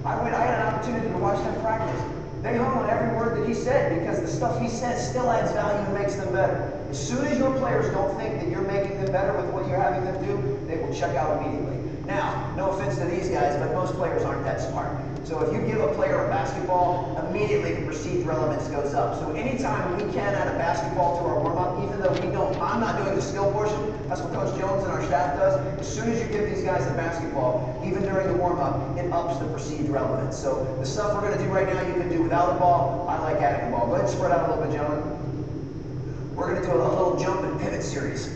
I had an opportunity to watch them practice. They hung on every word that he said because the stuff he says still adds value and makes them better. As soon as your players don't think that you're making them better with what you're having them do, they will check out immediately. Now, no offense to these guys, but most players aren't that smart. So if you give a player a basketball, immediately the perceived relevance goes up. So anytime we can add a basketball to our warm-up, even though I'm not doing the skill portion, that's what Coach Jones and our staff does. As soon as you give these guys a basketball, even during the warm-up, it ups the perceived relevance. So the stuff we're going to do right now, you can do without a ball. I like adding a ball. Go ahead and spread out a little bit, gentlemen. We're going to do a little jump and pivot series,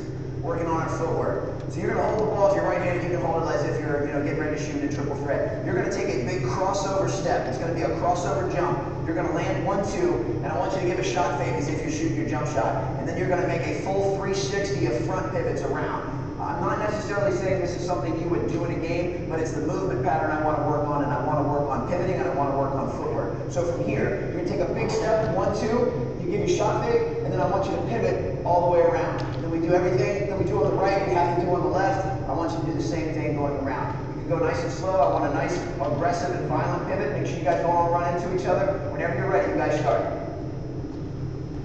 working on our footwork. So you're going to hold the ball with your right hand. You can hold it as if you're getting ready to shoot a triple threat. You're going to take a big crossover step. It's going to be a crossover jump. You're going to land 1-2, and I want you to give a shot fake as if you're shooting your jump shot. And then you're going to make a full 360 of front pivots around. I'm not necessarily saying this is something you would do in a game, but it's the movement pattern I want to work on, and I want to work on pivoting, and I want to work on footwork. So from here, you're going to take a big step, 1-2, you give your shot fake, and then I want you to pivot all the way around. Then we do everything that we do on the right, we have to do on the left. I want you to do the same thing going around. You can go nice and slow. I want a nice, aggressive, and violent pivot. Make sure you guys don't all run into each other. Whenever you're ready, you guys start.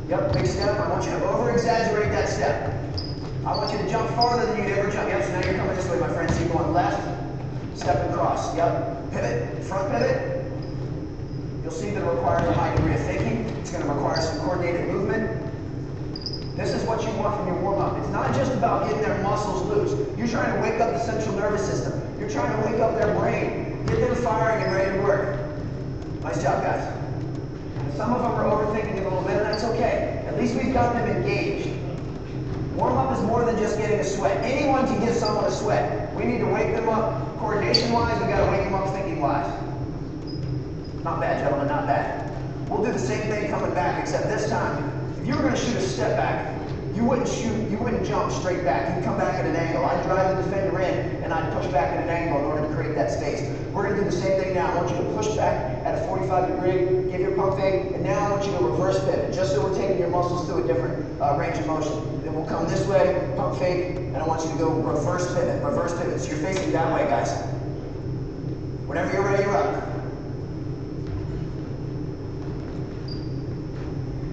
Yep, big step. I want you to over-exaggerate that step. I want you to jump farther than you'd ever jump. Yep, so now you're coming this way, my friends. So you're going left, step across. Yep, pivot, front pivot. You'll see that it requires a high degree of thinking. It's going to require some coordinated movement. This is what you want from your warm-up. It's not just about getting their muscles loose. You're trying to wake up the central nervous system. You're trying to wake up their brain. Get them firing and ready to work. Nice job, guys. And some of them are overthinking it a little bit, and that's okay. At least we've got them engaged. Warm-up is more than just getting a sweat. Anyone can give someone a sweat. We need to wake them up coordination-wise. We've got to wake them up thinking-wise. Not bad, gentlemen, not bad. We'll do the same thing coming back, except this time, if you were going to shoot a step back, you wouldn't jump straight back. You'd come back at an angle. I'd drive the defender in, and I'd push back at an angle in order to create that space. We're going to do the same thing now. I want you to push back at a 45 degree, give your pump fake, and now I want you to reverse pivot, just so we're taking your muscles through a different range of motion. Then we'll come this way, pump fake, and I want you to go reverse pivot, reverse pivot. So you're facing that way, guys. Whenever you're ready, you're up.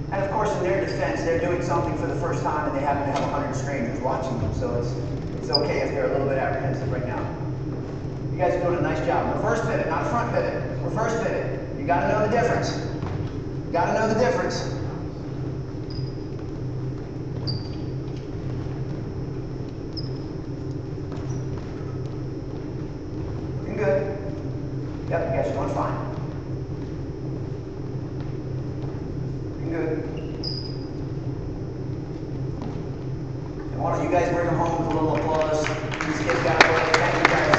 And of course, in their defense, they're doing something for the first time, and they happen to have 100 strangers watching them, so it's okay if they're a little bit apprehensive right now. You guys are doing a nice job. Reverse pivot, not front pivot. Reverse pivot. You got to know the difference. You got to know the difference. Looking good. Yep, you guys are doing fine. Good. And why don't you guys bring them home with a little applause? These kids got away. Thank you, guys.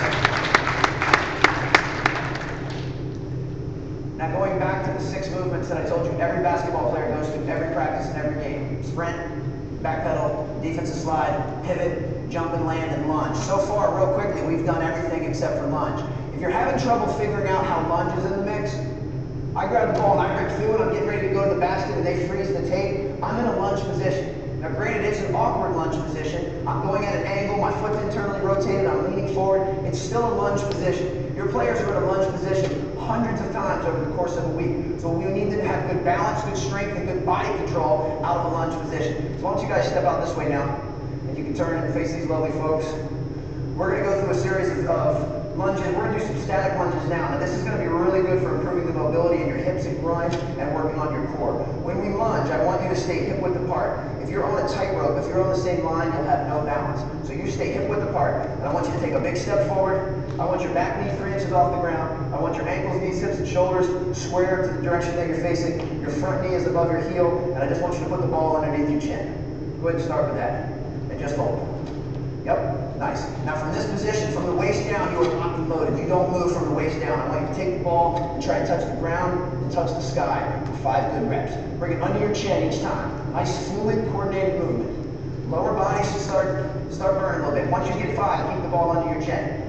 Now going back to the 6 movements that I told you every basketball player goes through every practice and every game. Sprint, back pedal, defensive slide, pivot, jump and land, and lunge. So far, real quickly, we've done everything except for lunge. If you're having trouble figuring out how lunge is in the mix, I grab the ball and I rip through it. I'm getting ready to go to the basket and they freeze the tape. I'm in a lunge position. Now granted, it's an awkward lunge position. I'm going at an angle, my foot's internally rotated, I'm leaning forward. It's still a lunge position. Your players are in a lunge position hundreds of times over the course of a week. So we need them to have good balance, good strength, and good body control out of a lunge position. So why don't you guys step out this way now, and you can turn and face these lovely folks. We're going to go through a series of lunges. We're going to do some static lunges now. Now this is going to be really good for improving the mobility in your hips and groin and working on your core. When we lunge, I want you to stay hip width apart. If you're on a tightrope, if you're on the same line, you'll have no balance. So you stay hip width apart. And I want you to take a big step forward. I want your back knee 3 inches off the ground. I want your ankles, knees, hips, and shoulders square to the direction that you're facing. Your front knee is above your heel. And I just want you to put the ball underneath your chin. Go ahead and start with that. And just hold. Yep, nice. Now from this position, from the waist down, you are locked and loaded. You don't move from the waist down. I want you to take the ball and try and touch the ground and touch the sky for 5 good reps. Bring it under your chin each time. Nice, fluid, coordinated movement. Lower body should start burning a little bit. Once you get 5, keep the ball under your chin.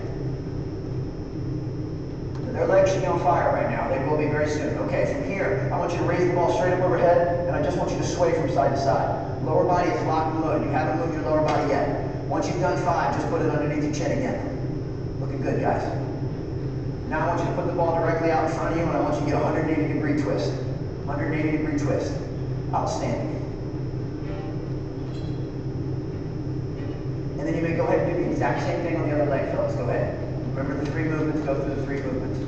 Their legs should be on fire right now. They will be very soon. Okay, from here, I want you to raise the ball straight up overhead, and I just want you to sway from side to side. Lower body is locked and loaded. You haven't moved your lower body yet. Once you've done 5, just put it underneath your chin again. Looking good, guys. Now I want you to put the ball directly out in front of you, and I want you to get a 180-degree twist. 180-degree twist. Outstanding. And then you may go ahead and do the exact same thing on the other leg, fellas. Go ahead. Remember the 3 movements, go through the 3 movements.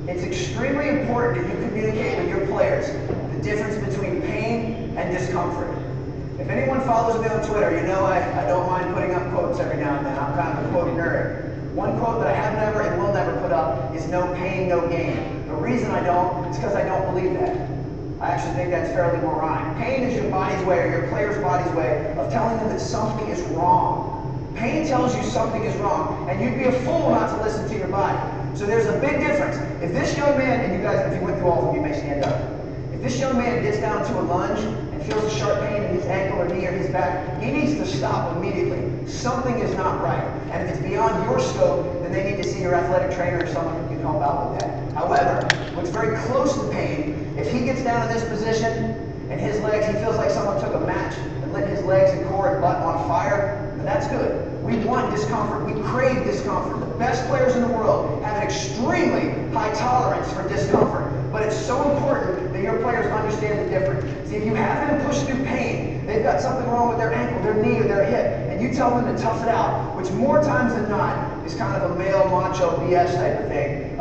It's extremely important that you communicate with your players the difference between pain and discomfort. If anyone follows me on Twitter, you know I don't mind putting up quotes every now and then. I'm kind of a quote nerd. One quote that I have never and will never put up is no pain, no gain. The reason I don't is because I don't believe that. I actually think that's fairly moronic. Pain is your body's way, or your player's body's way, of telling them that something is wrong. Pain tells you something is wrong, and you'd be a fool not to listen to your body. So there's a big difference. If this young man, and you guys, if you went through all of them, you may stand up. If this young man gets down to a lunge and feels a sharp pain in his ankle or knee or his back, he needs to stop immediately. Something is not right. And if it's beyond your scope, then they need to see your athletic trainer or someone who can help out with that. However, what's very close to pain, if he gets down in this position and his legs, he feels like someone took a match and lit his legs and core and butt on fire, then that's good. We want discomfort. We crave discomfort. The best players in the world have an extremely high tolerance for discomfort. But it's so important that your players understand the difference. See, if you have them push through pain, they've got something wrong with their ankle, their knee, or their hip, and you tell them to tough it out, which more times than not is kind of a male macho BS type of thing,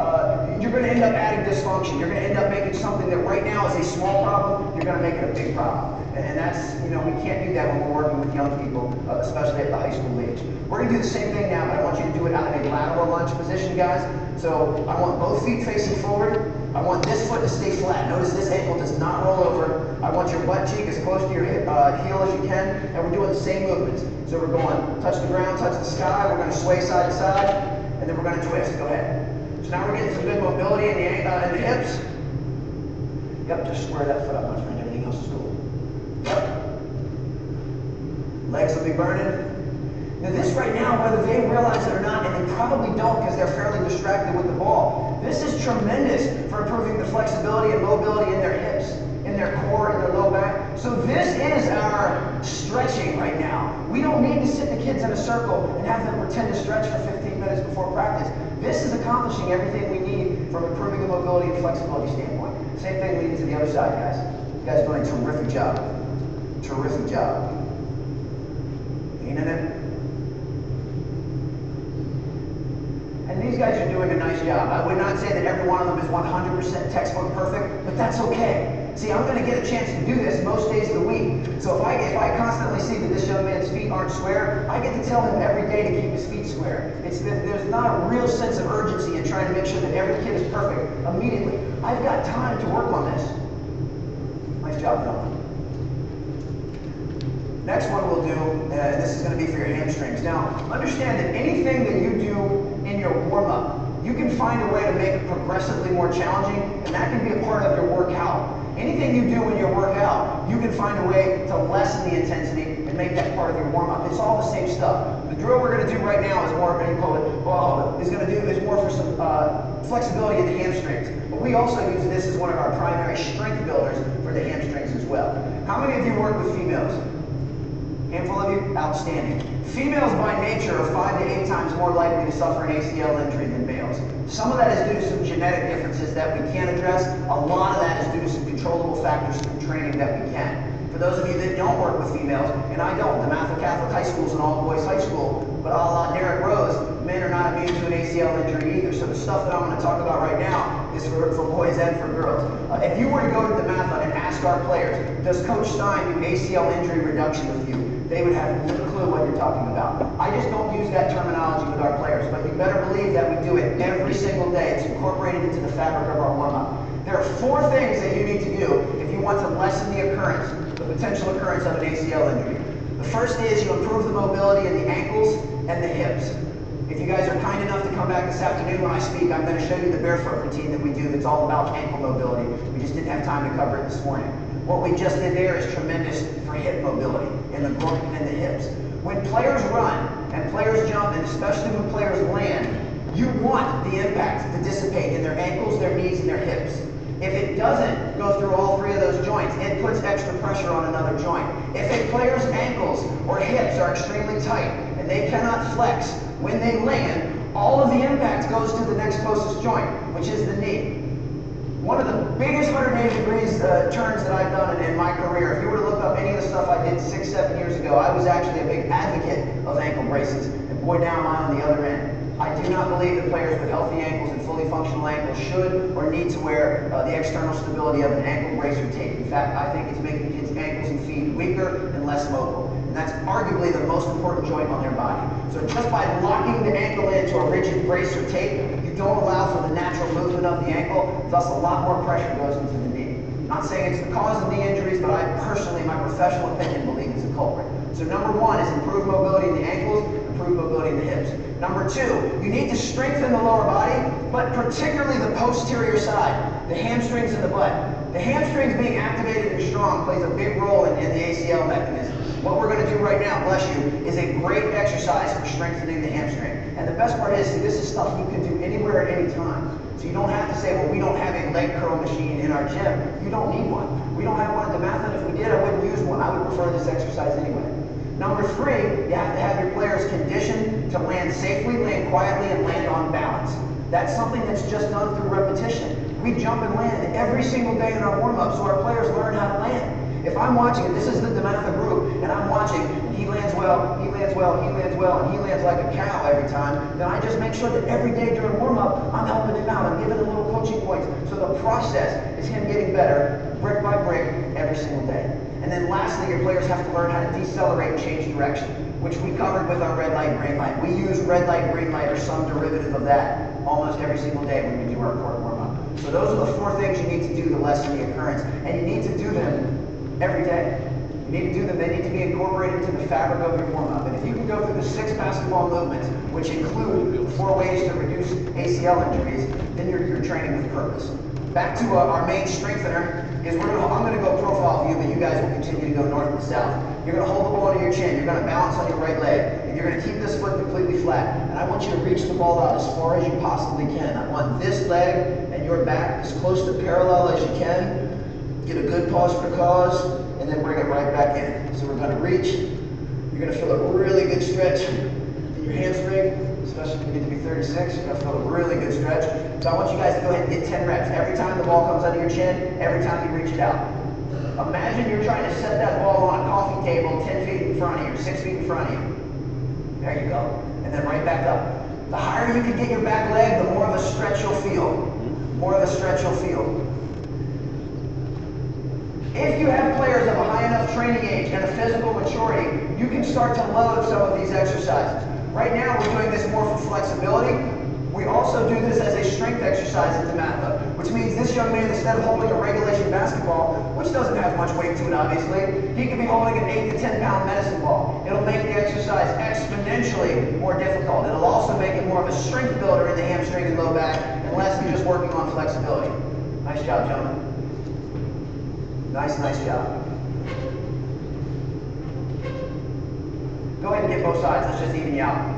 you're going to end up adding dysfunction. You're going to end up making something that right now is a small problem, you're going to make it a big problem. And that's, we can't do that when we're working with young people, especially at the high school age. We're going to do the same thing now, but I want you to do it out of a lateral lunge position, guys. So I want both feet facing forward. I want this foot to stay flat. Notice this ankle does not roll over. I want your butt cheek as close to your heel as you can, and we're doing the same movements. So we're going touch the ground, touch the sky. We're going to sway side to side, and then we're going to twist. Go ahead. So now we're getting some good mobility in the hips. Yep, just square that foot up, my friend. Everything else is cool. Yep. Legs will be burning. Now this right now, whether they realize it or not, and they probably don't because they're fairly distracted with the ball, this is tremendous for improving the flexibility and mobility in their hips, in their core, in their low back. So this is our stretching right now. We don't need to sit the kids in a circle and have them pretend to stretch for 15 minutes before practice. This is accomplishing everything we need from improving the mobility and flexibility standpoint. Same thing leading to the other side, guys. You guys are doing a terrific job. Terrific job. Lean in it. And these guys are doing a nice job. I would not say that every one of them is 100% textbook perfect, but that's okay. See, I'm going to get a chance to do this most days of the week. So if I constantly see that this young man's feet aren't square, I get to tell him every day to keep his feet square. There's not a real sense of urgency in trying to make sure that every kid is perfect immediately. I've got time to work on this. Nice job, Dylan. Next one we'll do, this is going to be for your hamstrings. Now, understand that anything that you do in your warm-up, you can find a way to make it progressively more challenging, and that can be a part of your workout. Anything you do in your workout, you can find a way to lessen the intensity and make that part of your warm-up. It's all the same stuff. The drill we're going to do right now is more, is more for some flexibility in the hamstrings. But we also use this as one of our primary strength builders for the hamstrings as well. How many of you work with females? Handful of you? Outstanding. Females by nature are 5 to 8 times more likely to suffer an ACL injury than males. Some of that is due to some genetic differences that we can't address. A lot of that is due to some controllable factors through training that we can. For those of you that don't work with females, and I don't, DeMatha Catholic High School is an all-boys high school, but a la Derrick Rose, men are not immune to an ACL injury either. So the stuff that I'm going to talk about right now is for boys and for girls. If you were to go to DeMatha and ask our players, does Coach Stein do ACL injury reduction with you? They would have no clue what you're talking about. I just don't use that terminology with our players, but you better believe that we do it every single day. It's incorporated into the fabric of our warm-up. There are 4 things that you need to do if you want to lessen the occurrence, the potential occurrence of an ACL injury. The first is you improve the mobility in the ankles and the hips. If you guys are kind enough to come back this afternoon when I speak, I'm going to show you the barefoot routine that we do that's all about ankle mobility. We just didn't have time to cover it this morning. What we just did there is tremendous for hip mobility in the groin and the hips. When players run and players jump, and especially when players land, you want the impact to dissipate in their ankles, their knees, and their hips. If it doesn't go through all 3 of those joints, it puts extra pressure on another joint. If a player's ankles or hips are extremely tight and they cannot flex when they land, all of the impact goes to the next closest joint, which is the knee. One of the biggest 180 degrees turns that I've done in my career, if you were to look up any of the stuff I did 6, 7 years ago, I was actually a big advocate of ankle braces, and boy, now am I on the other end. I do not believe that players with healthy ankles and fully functional ankles should or need to wear the external stability of an ankle brace or tape. In fact, I think it's making kids' ankles and feet weaker and less mobile. And that's arguably the most important joint on their body. So just by locking the ankle into a rigid brace or tape, you don't allow for the natural movement of the ankle, thus a lot more pressure goes into the knee. I'm not saying it's the cause of knee injuries, but I personally, my professional opinion, believe it's a culprit. So number one is improve mobility in the ankles, improve mobility in the hips. Number two, you need to strengthen the lower body, but particularly the posterior side, the hamstrings and the butt. The hamstrings being activated and strong plays a big role in the ACL mechanism. What we're going to do right now, bless you, is a great exercise for strengthening the hamstring. And the best part is, this is stuff you can do anywhere at any time. So you don't have to say, well, we don't have a leg curl machine in our gym. You don't need one. We don't have one at the Marathon. If we did, I wouldn't use one. I would prefer this exercise anyway. Number three, you have to have your players conditioned to land safely, land quietly, and land on balance. That's something that's just done through repetition. We jump and land every single day in our warm-up so our players learn how to land. If I'm watching, this is the Dematha group, and I'm watching, and he lands well, he lands well, he lands well, and he lands like a cow every time, then I just make sure that every day during warm-up, I'm helping him out. I'm giving him little coaching points. So the process is him getting better, brick by brick, every single day. And then lastly, your players have to learn how to decelerate and change direction, which we covered with our red light, green light. We use red light, green light, or some derivative of that almost every single day when we do our court warm-up. So those are the 4 things you need to do to lessen the occurrence, and you need to do them every day. You need to do them. They need to be incorporated into the fabric of your warm-up. And if you can go through the 6 basketball movements, which include 4 ways to reduce ACL injuries, then you're training with purpose. Back to our main strengthener is I'm going to go profile view, but you guys will continue to go north and south. You're going to hold the ball to your chin. You're going to balance on your right leg. And you're going to keep this foot completely flat. And I want you to reach the ball out as far as you possibly can. I want this leg and your back as close to parallel as you can. Get a good pause for cause, and then bring it right back in. So we're going to reach. You're going to feel a really good stretch in your hamstring, especially if you get to be 36. You're going to feel a really good stretch. So I want you guys to go ahead and get 10 reps. Every time the ball comes under your chin, every time you reach it out. Imagine you're trying to set that ball on a coffee table 10 feet in front of you, 6 feet in front of you. There you go. And then right back up. The higher you can get your back leg, the more of a stretch you'll feel. More of a stretch you'll feel. If you have players of a high enough training age and a physical maturity, you can start to load some of these exercises. Right now, we're doing this more for flexibility. We also do this as a strength exercise at Dematha, which means this young man, instead of holding a regulation basketball, which doesn't have much weight to it, obviously, he could be holding an 8 to 10 pound medicine ball. It'll make the exercise exponentially more difficult. It'll also make it more of a strength builder in the hamstring and low back, and less than just working on flexibility. Nice job, gentlemen. Nice job. Go ahead and get both sides. Let's just even you out.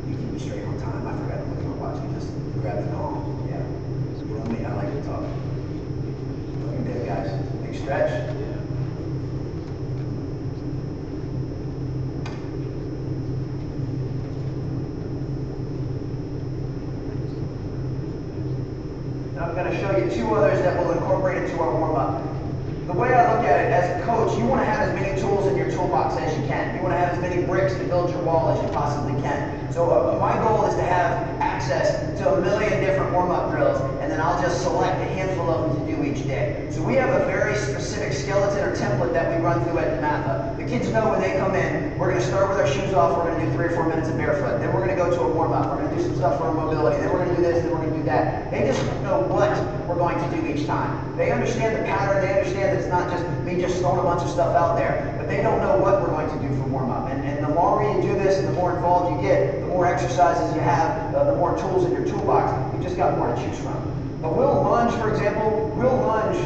You keep me straight on time. I forgot to look at my watch. You just grabbed the call. Yeah. Good on me. I like to talk. Looking good, guys. Big stretch. Yeah. I'm going to show you 2 others that will incorporate into our warm-up. The way I look at it, as a coach, you want to have as many tools in your toolbox as you can. You want to have as many bricks to build your wall as you possibly can. So my goal is to have access to 1 million different warm-up drills, and then I'll just select a handful of them to do each day. So we have a very specific skeleton or template that we run through at Dematha. The kids know when they come in, we're going to start with our shoes off, we're going to do 3 or 4 minutes of barefoot. Then we're going to go to a warm-up, we're going to do some stuff for our mobility, then we're going to do this, then we're going to do that. They just know what we're going to do each time. They understand the pattern, they understand that it's not just me just throwing a bunch of stuff out there, but they don't know what we're going to do for warm-up. And the longer you do this and the more involved you get, the more exercises you have, the more tools in your toolbox, you've just got more to choose from. But we'll lunge, for example, we'll lunge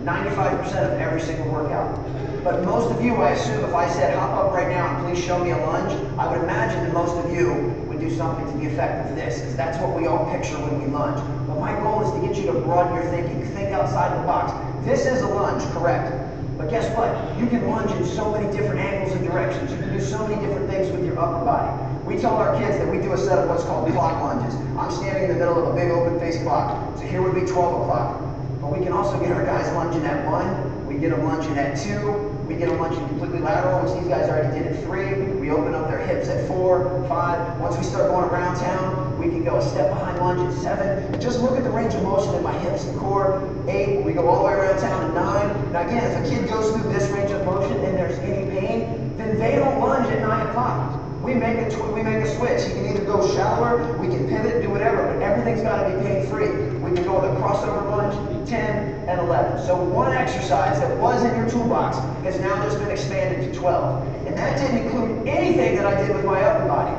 95% of every single workout. But most of you, I assume, if I said hop up right now and please show me a lunge, I would imagine that most of you would do something to the effect of this, because that's what we all picture when we lunge. But my goal is to get you to broaden your thinking. Think outside the box. This is a lunge, correct? But guess what? You can lunge in so many different angles and directions. You can do so many different things with your upper body. We tell our kids that we do a set of what's called clock lunges. I'm standing in the middle of a big open face clock. So here would be 12 o'clock. But we can also get our guys lunging at 1. We get them lunging at 2. We get them lunging completely lateral, which these guys already did at 3. We open up their hips at 4, 5. Once we start going around town, we can go a step behind lunge at 7. Just look at the range of motion in my hips and core. 8. We go all the way around town at 9. Now again, if a kid goes through this range of motion and there's any pain, then they don't lunge at 9 o'clock. We make a switch. You can either go shallower, we can pivot, do whatever, but everything's got to be pain-free. We can go with a crossover lunge, 10 and 11. So one exercise that was in your toolbox has now just been expanded to 12. And that didn't include anything that I did with my upper body.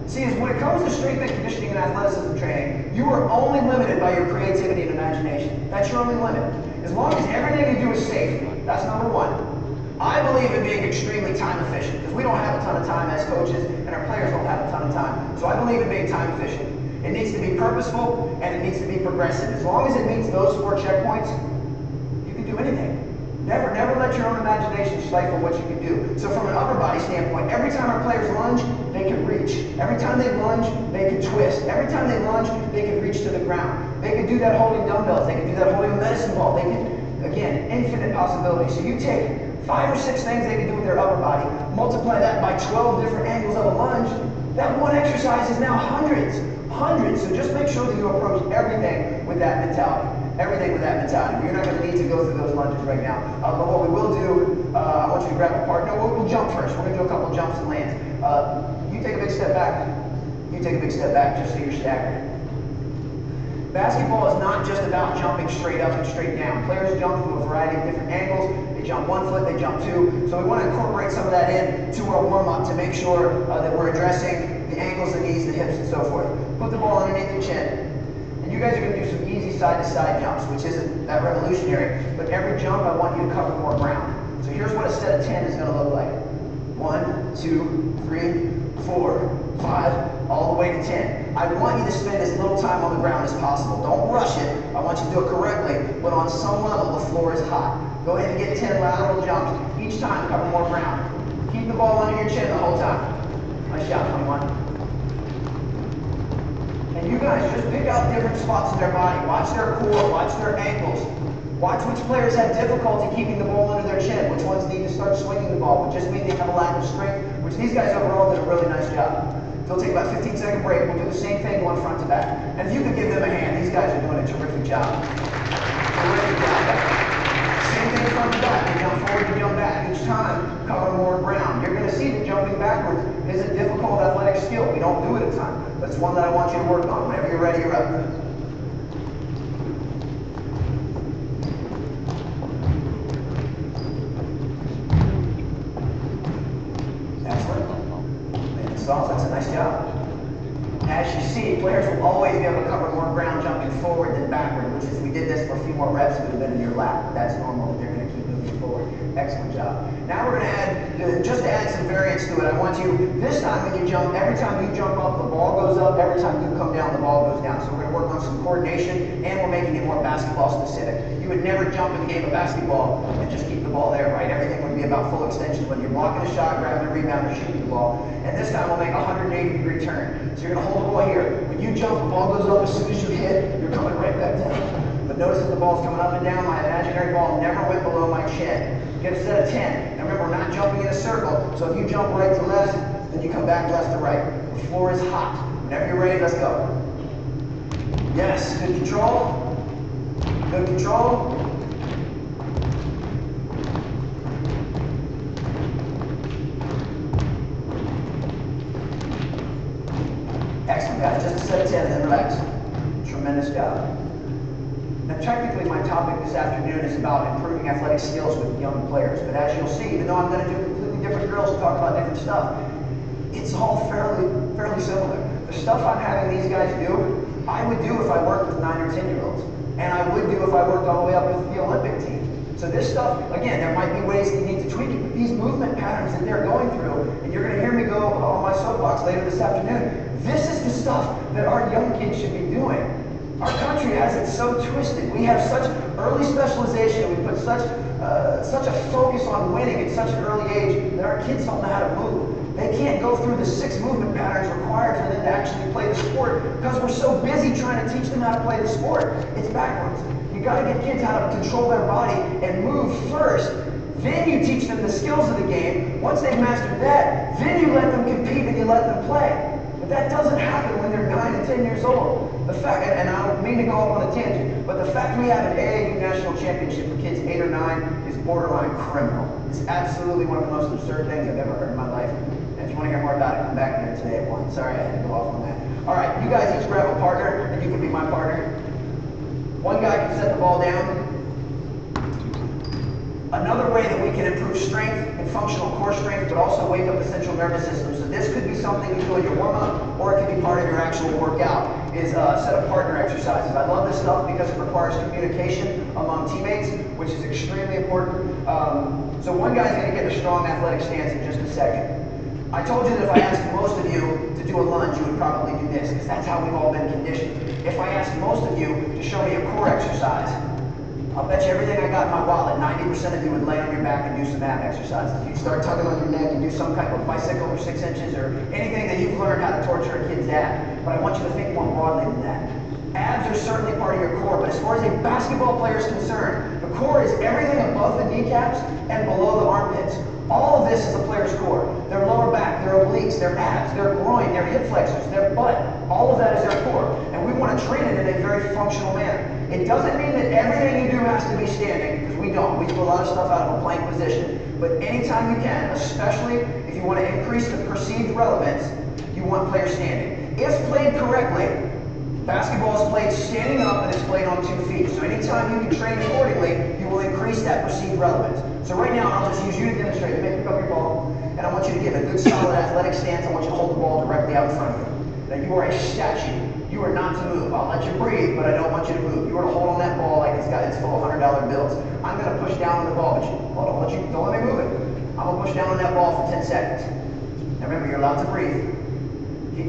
See, when it comes to strength and conditioning and athleticism training, you are only limited by your creativity and imagination. That's your only limit. As long as everything you do is safe, that's number one. I believe in being extremely time efficient because we don't have a ton of time as coaches and our players don't have a ton of time. So I believe in being time efficient. It needs to be purposeful and it needs to be progressive. As long as it meets those 4 checkpoints, you can do anything. Never let your own imagination stifle what you can do. So from an upper body standpoint, every time our players lunge, they can reach. Every time they lunge, they can twist. Every time they lunge, they can reach to the ground. They can do that holding dumbbells. They can do that holding a medicine ball. They can, again, infinite possibilities. So you take 5 or 6 things they can do with their upper body, multiply that by 12 different angles of a lunge, that one exercise is now hundreds. So just make sure that you approach everything with that mentality. Everything with that mentality. You're not going to need to go through those lunges right now. But what we will do, I want you to grab a partner. We'll jump first. We're going to do a couple jumps and lands. You take a big step back. You take a big step back just so you're staggered. Basketball is not just about jumping straight up and straight down. Players jump from a variety of different angles. They jump 1 foot, they jump 2. So we want to incorporate some of that into our warm-up to make sure that we're addressing the ankles, the knees, the hips, and so forth. Put the ball underneath your chin. And you guys are going to do some easy side-to-side jumps, which isn't that revolutionary. But every jump, I want you to cover more ground. So here's what a set of 10 is going to look like. 1, 2, 3, 4, 5, all the way to 10. I want you to spend as little time on the ground as possible. Don't rush it. I want you to do it correctly, but on some level, the floor is hot. Go ahead and get 10 lateral jumps. Each time, cover more ground. Keep the ball under your chin the whole time. Nice job, 21. And you guys just pick out different spots in their body. Watch their core, watch their ankles. Watch which players have difficulty keeping the ball under their chin, which ones need to start swinging the ball, which just means they have a lack of strength, which these guys overall did a really nice job. They'll take about a 15-second break. We'll do the same thing going front to back. And if you could give them a hand, these guys are doing a terrific job. Terrific job. Same thing front to back. You jump forward, you jump back. Each time, cover more ground. You're going to see that jumping backwards is a difficult athletic skill. We don't do it a ton, but it's one that I want you to work on. Whenever you're ready, you're up. That's a nice job. As you see, players will always be able to cover more ground jumping forward than backward, which is, if we did this for a few more reps, it would have been in your lap. That's normal, but they're going to keep moving forward. Excellent job. Now we're going to add, just to add some variance to it, I want you, this time when you jump, every time you jump up, the ball goes up. Every time you come down, the ball goes down. So we're going to work on some coordination, and we're making it more basketball specific. You would never jump in the game of basketball and just keep the ball there, right? Everything would be about full extension when you're blocking a shot, grabbing a rebound, or shooting the ball. And this time we'll make a 180-degree turn. So you're going to hold the ball here. When you jump, the ball goes up. As soon as you hit, you're coming right back down. But notice that the ball's coming up and down. My imaginary ball never went below my chin. Get a set of 10. Now remember, we're not jumping in a circle. So if you jump right to left, then you come back left to right. The floor is hot. Whenever you're ready, let's go. Yes, good control. Good control. Excellent, guys. Just a set of 10 and then relax. Tremendous job. Now, technically, my topic this afternoon is about improving athletic skills with young players. But as you'll see, even though I'm going to do completely different drills and talk about different stuff, it's all fairly similar. The stuff I'm having these guys do, I would do if I worked with 9 or 10-year-olds. And I would do if I worked all the way up with the Olympic team. So this stuff, again, there might be ways that you need to tweak it, but these movement patterns that they're going through, and you're going to hear me go on my soapbox later this afternoon, this is the stuff that our young kids should be doing. Our country has it so twisted. We have such early specialization. We put such such a focus on winning at such an early age that our kids don't know how to move. They can't go through the 6 movement patterns required for them to actually play the sport because we're so busy trying to teach them how to play the sport. It's backwards. You got to get kids how to control their body and move first. Then you teach them the skills of the game. Once they've mastered that, then you let them compete and you let them play. But that doesn't happen when they're 9 and 10 years old. The fact, and I don't mean to go off on a tangent, but the fact we have an AAU national championship for kids 8 or 9 is borderline criminal. It's absolutely one of the most absurd things I've ever heard in my life. And if you want to hear more about it, come back here today at 1. Sorry, I had to go off on that. All right, you guys each grab a partner, and you can be my partner. One guy can set the ball down. Another way that we can improve strength and functional core strength, but also wake up the central nervous system. So this could be something you do in your warm-up, or it could be part of your actual workout, is a set of partner exercises. I love this stuff because it requires communication among teammates, which is extremely important. So one guy's going to get a strong athletic stance in just a second. I told you that if I asked most of you to do a lunge, you would probably do this, because that's how we've all been conditioned. If I asked most of you to show me a core exercise, I'll bet you everything I got in my wallet, 90% of you would lay on your back and do some ab exercises. You'd start tugging on your neck and do some type of bicycle or 6 inches or anything that you've learned how to torture a kid's ab. But I want you to think more broadly than that. Abs are certainly part of your core, but as far as a basketball player is concerned, the core is everything above the kneecaps and below the armpits. All of this is a player's core. Their lower back, their obliques, their abs, their groin, their hip flexors, their butt. All of that is their core. And we want to train it in a very functional manner. It doesn't mean that everything you do has to be standing, because we don't. We do a lot of stuff out of a plank position. But anytime you can, especially if you want to increase the perceived relevance, you want players standing. If played correctly, basketball is played standing up and it's played on 2 feet. So anytime you can train accordingly, you will increase that perceived relevance. So right now, I'll just use you to demonstrate. Pick up your ball, and I want you to get a good solid athletic stance. I want you to hold the ball directly out in front of you. Now you are a statue. You are not to move. I'll let you breathe, but I don't want you to move. You are to hold on that ball like it's full of $100 bills. I'm going to push down on the ball, but don't let me move it. I'm going to push down on that ball for 10 seconds. Now remember, you're allowed to breathe.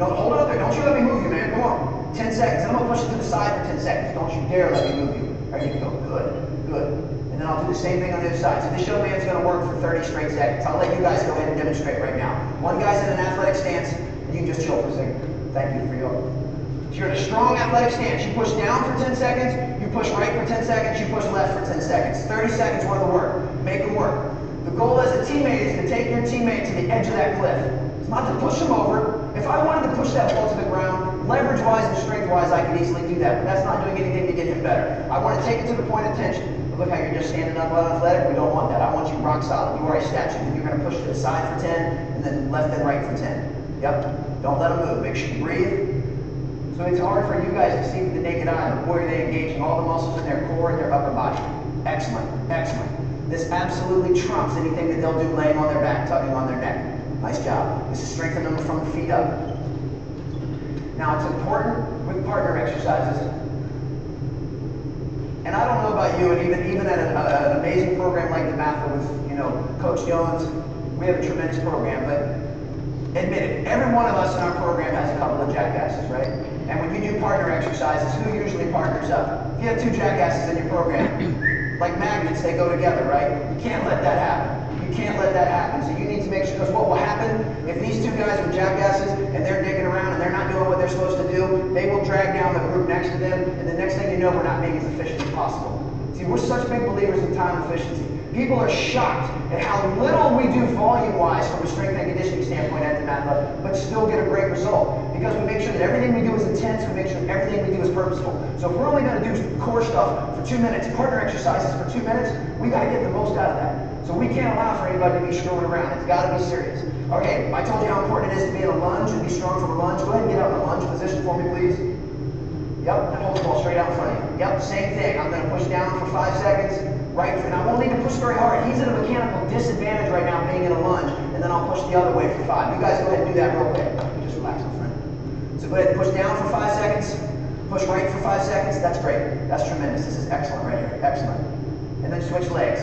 Hold it up there. Don't you let me move you, man. Come on. 10 seconds. And I'm going to push it to the side for 10 seconds. Don't you dare let me move you. There you go. Good. Good. And then I'll do the same thing on the other side. So this show man's going to work for 30 straight seconds. I'll let you guys go ahead and demonstrate right now. One guy's in an athletic stance, and you can just chill for a second. Thank you for your... If you're in a strong athletic stance, you push down for 10 seconds, you push right for 10 seconds, you push left for 10 seconds. 30 seconds worth of work. Make them work. The goal as a teammate is to take your teammate to the edge of that cliff. It's not to push them over. If I wanted to push that ball to the ground, leverage-wise and strength-wise, I could easily do that, but that's not doing anything to get him better. I want to take it to the point of tension. But look how you're just standing up unathletic. We don't want that. I want you rock solid. You are a statue. You're going to push to the side for 10, and then left and right for 10. Yep. Don't let them move. Make sure you breathe. So it's hard for you guys to see with the naked eye, but boy, are they engaging all the muscles in their core and their upper body. Excellent, excellent. This absolutely trumps anything that they'll do laying on their back, tugging on their neck. Nice job. This is strengthening them from the feet up. Now, it's important with partner exercises. And I don't know about you, and even at an amazing program like the MAFA with, Coach Jones, we have a tremendous program, but admit it, every one of us in our program has a couple of jackasses, right? And when you do partner exercises, who usually partners up? If you have 2 jackasses in your program, like magnets, they go together, right? You can't let that happen. You can't let that happen. So you need to make sure, because what will happen, if these 2 guys are jackasses and they're digging around and they're not doing what they're supposed to do, they will drag down the group next to them, and the next thing you know, we're not being as efficient as possible. See, we're such big believers in time efficiency. People are shocked at how little we do volume-wise from a strength and conditioning standpoint at the MAFA, but still get a great result. Because we make sure that everything we do is intense, we make sure that everything we do is purposeful. So if we're only going to do core stuff for 2 minutes, partner exercises for 2 minutes, we got to get the most out of that. So we can't allow for anybody to be screwing around. It's got to be serious. Okay, I told you how important it is to be in a lunge and be strong from a lunge. Go ahead and get out in a lunge position for me, please. Yep, and hold the ball straight out in front of you. Yep, same thing. I'm going to push down for 5 seconds. Right, and I won't need to push very hard. He's at a mechanical disadvantage right now being in a lunge, and then I'll push the other way for 5. You guys go ahead and do that real quick. Just relax, my friend. So go ahead and push down for 5 seconds, push right for 5 seconds. That's great. That's tremendous. This is excellent right here. Excellent. And then switch legs.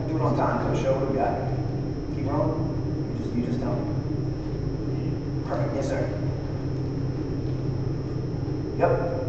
I'll do it on time, Coach. Show what we got. Keep rolling. You just tell me. Perfect. Yes, sir. Yep.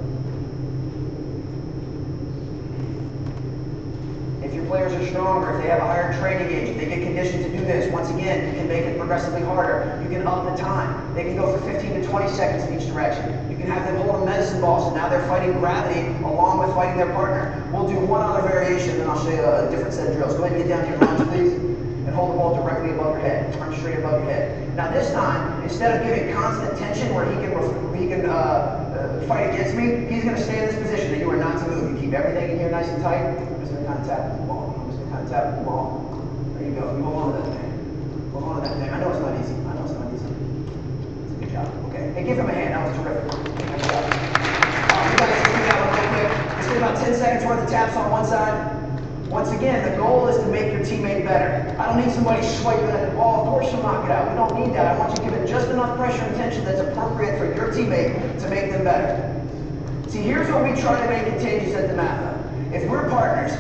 players are stronger, if they have a higher training age, if they get conditioned to do this, once again, you can make it progressively harder. You can up the time. They can go for 15 to 20 seconds in each direction. You can have them hold a medicine ball, so now they're fighting gravity along with fighting their partner. We'll do one other variation, then I'll show you a different set of drills. Go ahead and get down to your lunge, please, and hold the ball directly above your head, arm straight above your head. Now this time, instead of giving constant tension where he can fight against me, he's going to stay in this position that you are not to move. You keep everything in here nice and tight. I'm just going to kind of tap with the ball. I'm just going to kind of tap with the ball. There you go. You hold on to that thing. Hold on to that thing. I know it's not easy. I know it's not easy. It's a good job. Okay. Hey, give him a hand. That was terrific. Nice job. You guys can do that one real quick. Just get about 10 seconds worth of taps on one side. Once again, the goal is to make your teammate better. I don't need somebody swiping at the ball. Of course you'll knock it out. We don't need that. I want you to give it just enough pressure and tension that's appropriate for your teammate to make them better. See, here's what we try to make contagious at the Matha. If we're partners,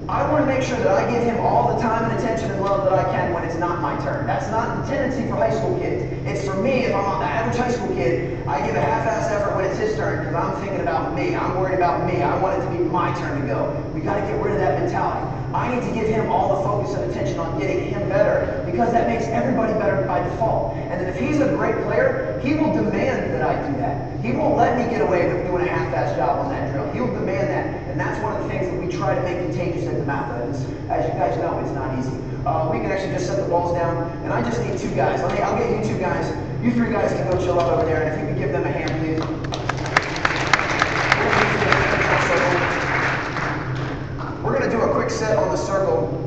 I want to make sure that I give him all the time and attention and love that I can when it's not my turn. That's not the tendency for high school kids. It's for me, if I'm an average high school kid, I give a half-ass effort when it's his turn because I'm thinking about me. I'm worried about me. I want it to be my turn to go. We got to get rid of that mentality. I need to give him all the focus and attention on getting him better because that makes everybody better by default. And then if he's a great player, he will demand that I do that. He won't let me get away with doing a half-ass job on that drill. He'll demand that. And that's one of the things that we try to make contagious at the Matha. As you guys know, it's not easy. We can actually just set the balls down, and I just need two guys. I'll get you two guys. You three guys can go chill out over there, and if you could give them a hand, please. We're going to do a quick set on the circle.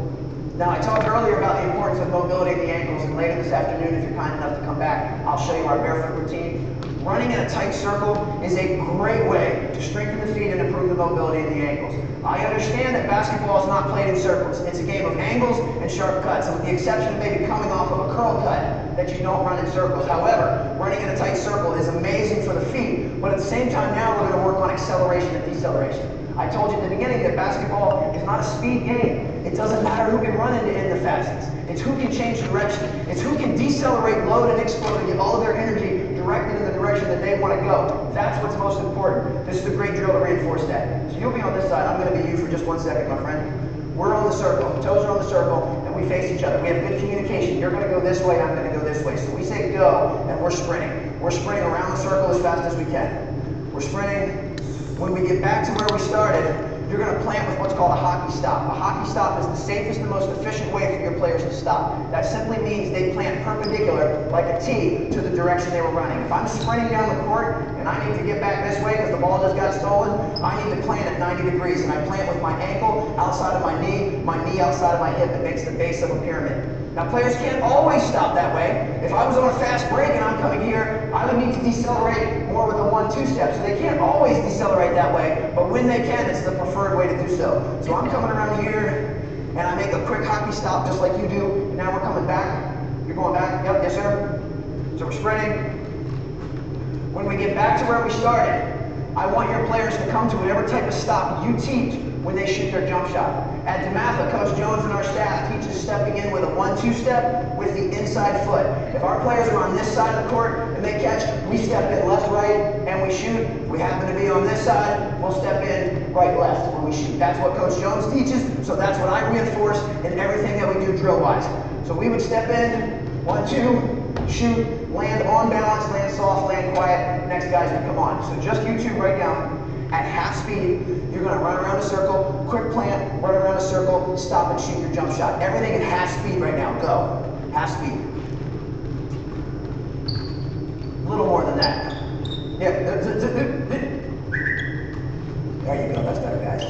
Now, I talked earlier about the importance of mobility in the ankles, and later this afternoon, if you're kind enough to come back, I'll show you our barefoot routine. Running in a tight circle is a great way to strengthen the feet and improve the mobility in the ankles. I understand that basketball is not played in circles. It's a game of angles and sharp cuts, and with the exception of maybe coming off of a curl cut, that you don't run in circles. However, running in a tight circle is amazing for the feet, but at the same time now we're going to work on acceleration and deceleration. I told you at the beginning that basketball is not a speed game. It doesn't matter who can run into end the fastest. It's who can change direction. It's who can decelerate, load, and explode and get all of their energy directed in the direction that they want to go. That's what's most important. This is a great drill to reinforce that. So you'll be on this side. I'm going to be you for just 1 second, my friend. We're on the circle. Toes are on the circle, and we face each other. We have good communication. You're going to go this way. I'm going to go this way. So we say go, and we're sprinting. We're sprinting around the circle as fast as we can. We're sprinting. When we get back to where we started, you're going to plant with what's called a hockey stop. A hockey stop is the safest and most efficient way for your players to stop. That simply means they plant perpendicular, like a T, to the direction they were running. If I'm sprinting down the court and I need to get back this way because the ball just got stolen, I need to plant at 90 degrees. And I plant with my ankle outside of my knee outside of my hip. It makes the base of a pyramid. Now, players can't always stop that way. If I was on a fast break and I'm coming here, I would need to decelerate more with a 1-2 step. So they can't always decelerate that way, but when they can, it's the preferred way to do so. So I'm coming around here, and I make a quick hockey stop just like you do. And now we're coming back. You're going back? Yep, yes, sir. So we're sprinting. When we get back to where we started, I want your players to come to whatever type of stop you teach when they shoot their jump shot. At DeMatha, Coach Jones and our staff teaches stepping in with a 1-2 step with the inside foot. If our players are on this side of the court and they catch, we step in left, right, and we shoot. If we happen to be on this side, we'll step in right, left when we shoot. That's what Coach Jones teaches, so that's what I reinforce in everything that we do drill-wise. So we would step in, 1-2, shoot, land on balance, land soft, land quiet. Next guys would come on. So just you two right now. At half speed, you're going to run around a circle, quick plant, run around a circle, stop and shoot your jump shot. Everything at half speed right now. Go. Half speed. A little more than that. Yeah. There you go. That's better, guys.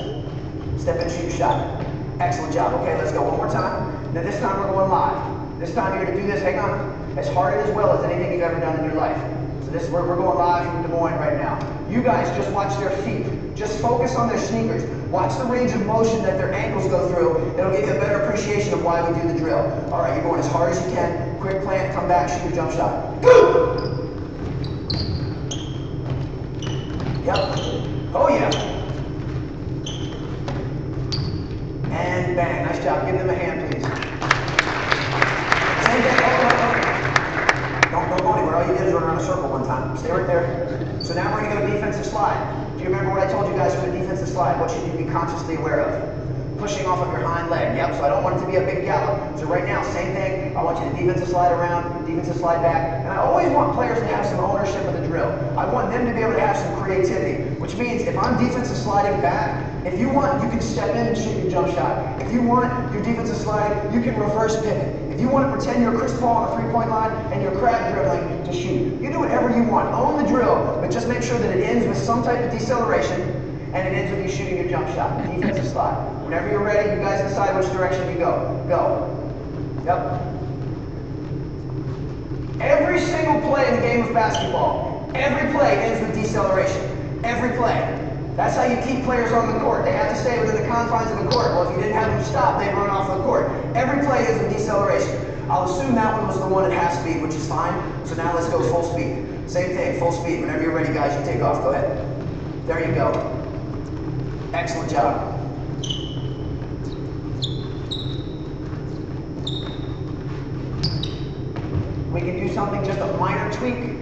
Step and shoot your shot. Excellent job. Okay, let's go one more time. Now this time we're going live. This time you're going to do this, hang on, as hard and as well as anything you've ever done in your life. So this is where we're going live from Des Moines right now. You guys just watch their feet. Just focus on their sneakers. Watch the range of motion that their ankles go through. It'll give you a better appreciation of why we do the drill. All right, you're going as hard as you can. Quick plant, come back, shoot your jump shot. Go! Yep. Oh yeah. And bang. Nice job. Give them a hand, please. Same thing. Don't go anywhere. All you did is run around a circle one time. Stay right there. So now we're going to go defensive slide. Do you remember what I told you guys for the defensive slide? What should you be consciously aware of? pushing off of your hind leg. Yep, so I don't want it to be a big gallop. So right now, same thing. I want you to defensive slide around, defensive slide back. And I always want players to have some ownership of the drill. I want them to be able to have some creativity, which means if I'm defensive sliding back, if you want, you can step in and shoot your jump shot. If you want your defensive slide, you can reverse pivot. If you want to pretend you're Chris Paul on the three-point line and you're crab dribbling to shoot, you do whatever you want. Own the drill, but just make sure that it ends with some type of deceleration and it ends with you shooting your jump shot, defensive slide. Whenever you're ready, you guys decide which direction you go. Go. Yep. Every single play in the game of basketball, every play ends with deceleration. Every play. That's how you keep players on the court. They have to stay within the confines of the court. Well, if you didn't have them stop, they'd run off the court. Every play is a deceleration. I'll assume that one was the one at half speed, which is fine. So now let's go full speed. Same thing, full speed. Whenever you're ready, guys, you take off. Go ahead. There you go. Excellent job. We can do something, just a minor tweak.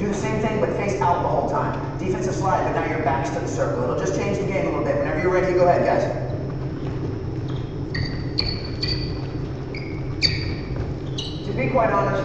Do the same thing, but face out the whole time. Defensive slide, but now your back's to the circle. It'll just change the game a little bit. Whenever you're ready, go ahead, guys. To be quite honest,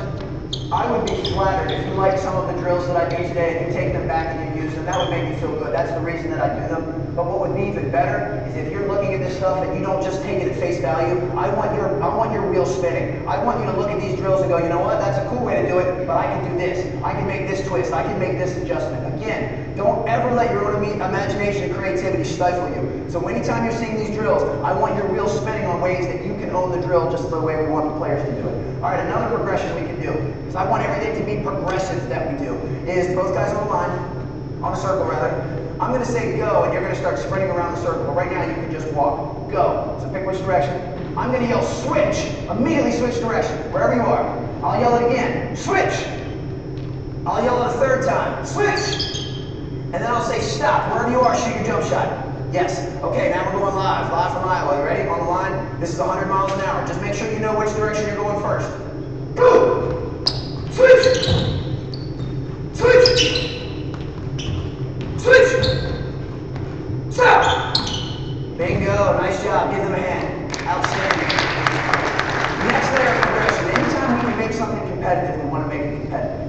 I would be flattered if you like some of the drills that I do today and you take them back and you use them. That would make me feel good. That's the reason that I do them. But what would be even better is if you're looking at this stuff and you don't just take it at face value. I want your wheel spinning. I want you to look at these drills and go, you know what, that's a cool way to do it, but I can do this. I can make this twist. I can make this adjustment. Again, don't ever let your own imagination and creativity stifle you. So anytime you're seeing these drills, I want your wheel spinning on ways that you can own the drill just the way we want the players to do it. All right, another progression we can do, because I want everything to be progressive that we do, is both guys on the line, on a circle rather. I'm going to say go, and you're going to start sprinting around the circle. But right now, you can just walk. Go. So pick which direction. I'm going to yell switch. Immediately switch direction, wherever you are. I'll yell it again. Switch. I'll yell it a third time. Switch. And then I'll say stop. Wherever you are, shoot your jump shot. Yes. Okay, now we're going live. Live from Iowa. You ready? On the line. This is 100 miles an hour. Just make sure you know which direction you're going first. Go. Switch. Switch. Switch! Stop! Bingo, nice job. Give them a hand. Outstanding. Next layer of progression. Anytime we can make something competitive, we want to make it competitive.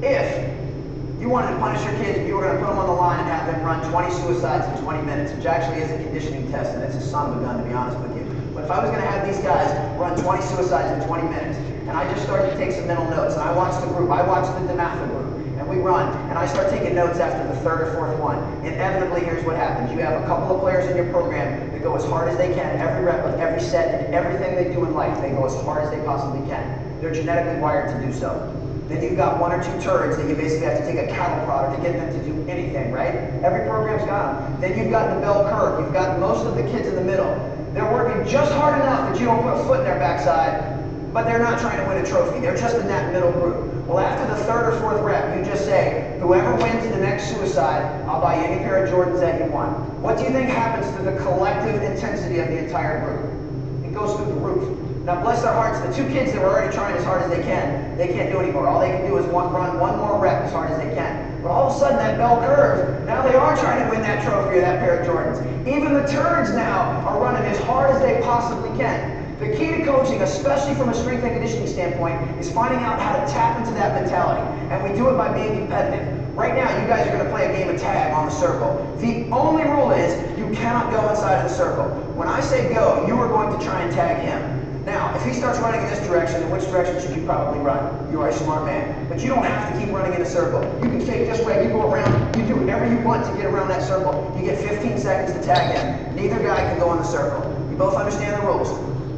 If you wanted to punish your kids, you were going to put them on the line and have them run 20 suicides in 20 minutes, which actually is a conditioning test, and it's a son of a gun, to be honest with you. But if I was going to have these guys run 20 suicides in 20 minutes, and I just started to take some mental notes, and I watched the group, I watched the DeMatha group, and we run, and I start taking notes after the third or fourth one. Inevitably, here's what happens. You have a couple of players in your program that go as hard as they can, every rep of every set, and everything they do in life, they go as hard as they possibly can. They're genetically wired to do so. Then you've got one or two turds that you basically have to take a cattle prod to get them to do anything, right? Every program's got them. Then you've got the bell curve. You've got most of the kids in the middle. They're working just hard enough that you don't put a foot in their backside, but they're not trying to win a trophy. They're just in that middle group. Well, after the third or fourth rep, you just say, whoever wins the next suicide, I'll buy you any pair of Jordans that you want. What do you think happens to the collective intensity of the entire group? It goes through the roof. Now, bless their hearts, the two kids that were already trying as hard as they can't do anymore. All they can do is run one more rep as hard as they can. But all of a sudden, that bell curve, now they are trying to win that trophy or that pair of Jordans. Even the turds now are running as hard as they possibly can. The key to coaching, especially from a strength and conditioning standpoint, is finding out how to tap into that mentality. And we do it by being competitive. Right now, you guys are going to play a game of tag on the circle. The only rule is you cannot go inside of the circle. When I say go, you are going to try and tag him. Now, if he starts running in this direction, then which direction should you probably run? You are a smart man. But you don't have to keep running in a circle. You can fake this way, you go around, you do whatever you want to get around that circle. You get 15 seconds to tag him. Neither guy can go in the circle. You both understand the rules.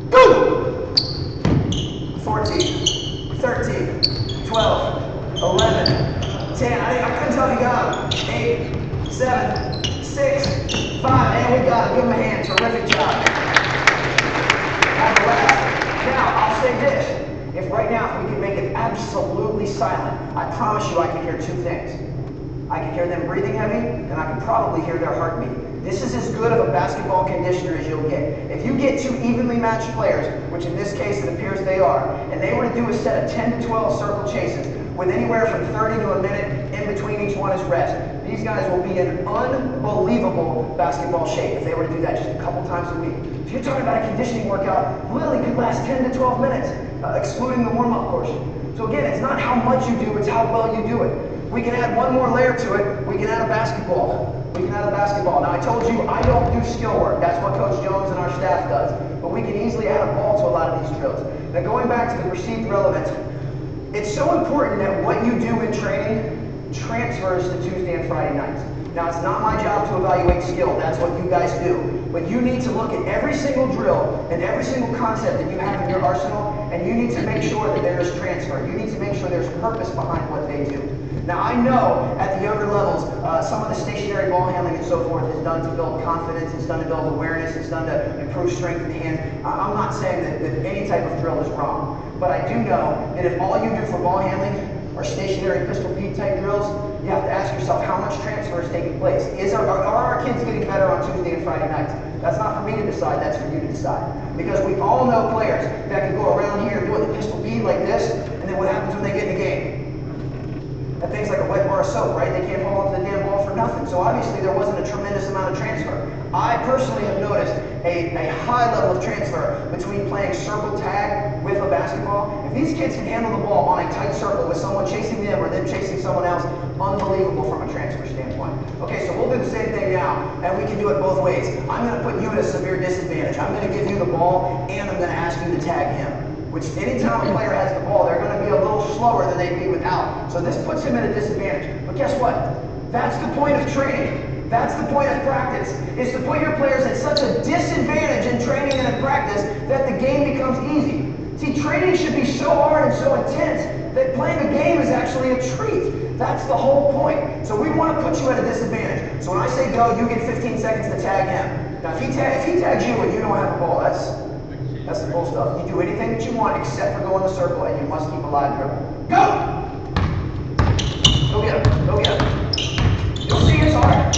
Go! 14, 13, 12, 11, 10. I couldn't tell if you got him. 8, 7, 6, 5. And we got it. Give him a hand. Terrific job. Have a laugh. Now, I'll say this. If right now, if we can make it absolutely silent, I promise you I can hear two things. I can hear them breathing heavy, and I can probably hear their heartbeat. This is as good of a basketball conditioner as you'll get. If you get two evenly matched players, which in this case it appears they are, and they were to do a set of 10 to 12 circle chases with anywhere from 30 to a minute in between each one is rest, these guys will be in unbelievable basketball shape if they were to do that just a couple times a week. If you're talking about a conditioning workout, literally could last 10 to 12 minutes, excluding the warm-up portion. So again, it's not how much you do, it's how well you do it. We can add one more layer to it. We can add a basketball. We can add a basketball. Now I told you I don't do skill work. That's what Coach Jones and our staff does. But we can easily add a ball to a lot of these drills. Now going back to the perceived relevance, it's so important that what you do in training transfers to Tuesday and Friday nights. Now it's not my job to evaluate skill. That's what you guys do. But you need to look at every single drill and every single concept that you have in your arsenal, and you need to make sure that there is transfer. You need to make sure there's purpose behind what they do. Now I know at the younger levels, some of the stationary ball handling and so forth is done to build confidence, it's done to build awareness, it's done to improve strength in the hands. I'm not saying that any type of drill is wrong, but I do know that if all you do for ball handling are stationary pistol Pete type drills, you have to ask yourself how much transfer is taking place. Are our kids getting better on Tuesday and Friday nights? That's not for me to decide, that's for you to decide. Because we all know players that can go around here doing the pistol Pete like this, and then what happens when they get in the game? And things like a wet bar of soap, right? They can't hold onto the damn ball for nothing. So obviously there wasn't a tremendous amount of transfer. I personally have noticed a high level of transfer between playing circle tag with a basketball. If these kids can handle the ball on a tight circle with someone chasing them or them chasing someone else, unbelievable from a transfer standpoint. Okay, so we'll do the same thing now, and we can do it both ways. I'm going to put you at a severe disadvantage. I'm going to give you the ball, and I'm going to ask you to tag him. Which anytime a player has the ball, they're going to be a little slower than they'd be without. So this puts him at a disadvantage. But guess what? That's the point of training. That's the point of practice, is to put your players at such a disadvantage in training and in practice that the game becomes easy. See, training should be so hard and so intense that playing a game is actually a treat. That's the whole point. So we want to put you at a disadvantage. So when I say go, you get 15 seconds to tag him. Now if he tags you and you don't have the ball, that's the bull stuff. You do anything that you want except for go in the circle, and you must keep a live dribble. Go! Go get him. Go get him. You'll see it's hard.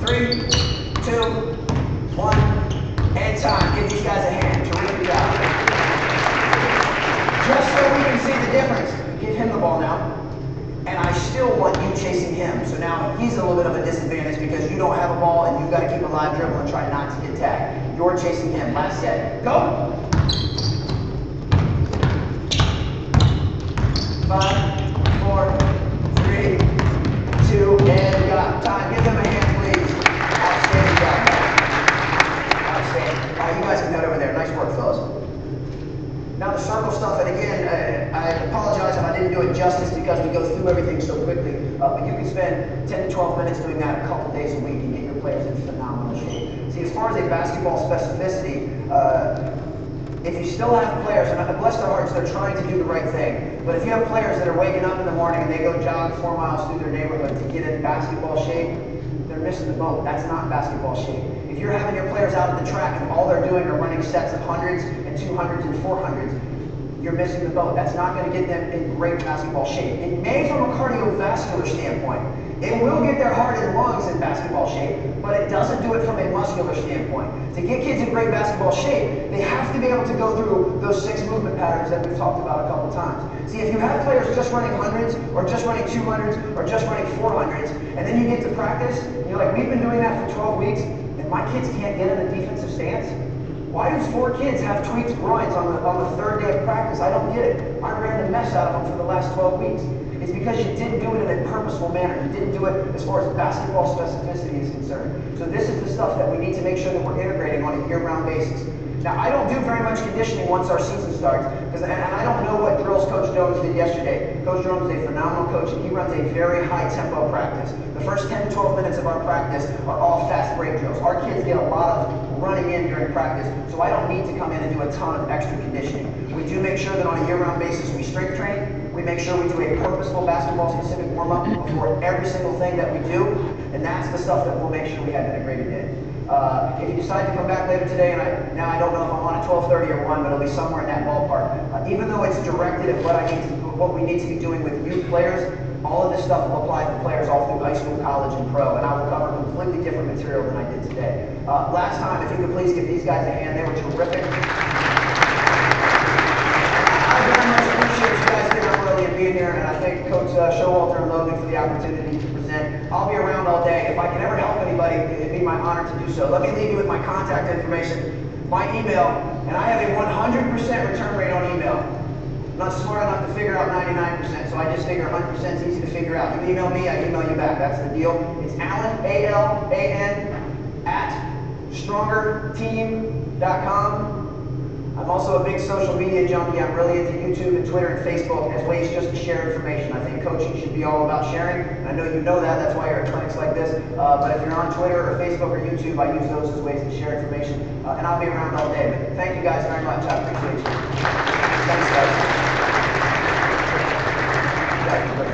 3, 2, 1, and time. Give these guys a hand. Terrific job. Just so we can see the difference, give him the ball now. And I still want you chasing him. So now he's a little bit of a disadvantage because you don't have a ball and you've got to keep a live dribble and try not to get tagged. You're chasing him. Last set. Go! 5, 4, 3, 2, and got time. Give them a hand, please. Outstanding job, man. Outstanding. All right, you guys can head over there. Nice work, fellas. Now the circle stuff, and again, I apologize if I didn't do it justice because we go through everything so quickly, but you can spend 10 to 12 minutes doing that a couple days a week and get your players in phenomenal shape. See, as far as a basketball specificity, if you still have players, and bless their hearts, they're trying to do the right thing, but if you have players that are waking up in the morning and they go jog 4 miles through their neighborhood to get in basketball shape, they're missing the boat. That's not basketball shape. If you're having your players out at the track and all they're doing are running sets of 100s and 200s and 400s, you're missing the boat. That's not going to get them in great basketball shape. It may from a cardiovascular standpoint. It will get their heart and lungs in basketball shape, but it doesn't do it from a muscular standpoint. To get kids in great basketball shape, they have to be able to go through those 6 movement patterns that we've talked about a couple times. See, if you have players just running 100s, or just running 200s, or just running 400s, and then you get to practice, and you're like, we've been doing that for 12 weeks, and my kids can't get in a defensive stance? Why do 4 kids have tweaked groins on the 3rd day of practice? I don't get it. I ran the mess out of them for the last 12 weeks. It's because you didn't do it in a purposeful manner. You didn't do it as far as basketball specificity is concerned. So this is the stuff that we need to make sure that we're integrating on a year-round basis. Now, I don't do very much conditioning once our season starts, and I don't know what drills Coach Jones did yesterday. Coach Jones is a phenomenal coach, and he runs a very high-tempo practice. The first 10 to 12 minutes of our practice are all fast break drills. Our kids get a lot of running in during practice, so I don't need to come in and do a ton of extra conditioning. We do make sure that on a year-round basis we strength train. We make sure we do a purposeful basketball-specific warm-up before every single thing that we do, and that's the stuff that we'll make sure we have integrated in. If you decide to come back later today, and I don't know if I'm on at 12:30 or 1, but it'll be somewhere in that ballpark. Even though it's directed at what we need to be doing with youth players, all of this stuff will apply to players all through high school, college, and pro, and I will cover completely different material than I did today. Last time, if you could please give these guys a hand, they were terrific. I very much appreciate you being here, and I thank Coach Showalter and Logan for the opportunity to present. I'll be around all day. If I can ever help anybody, it'd be my honor to do so. Let me leave you with my contact information, my email, and I have a 100% return rate on email. I'm not smart enough to figure out 99%, so I just figure 100% is easy to figure out. You email me, I email you back. That's the deal. It's Alan, A-L-A-N, at strongerteam.com. I'm also a big social media junkie. I'm really into YouTube and Twitter and Facebook as ways just to share information. I think coaching should be all about sharing, and I know you know that. That's why you're at clinics like this. But if you're on Twitter or Facebook or YouTube, I use those as ways to share information, and I'll be around all day. But thank you guys very much. I appreciate you. Thanks, guys.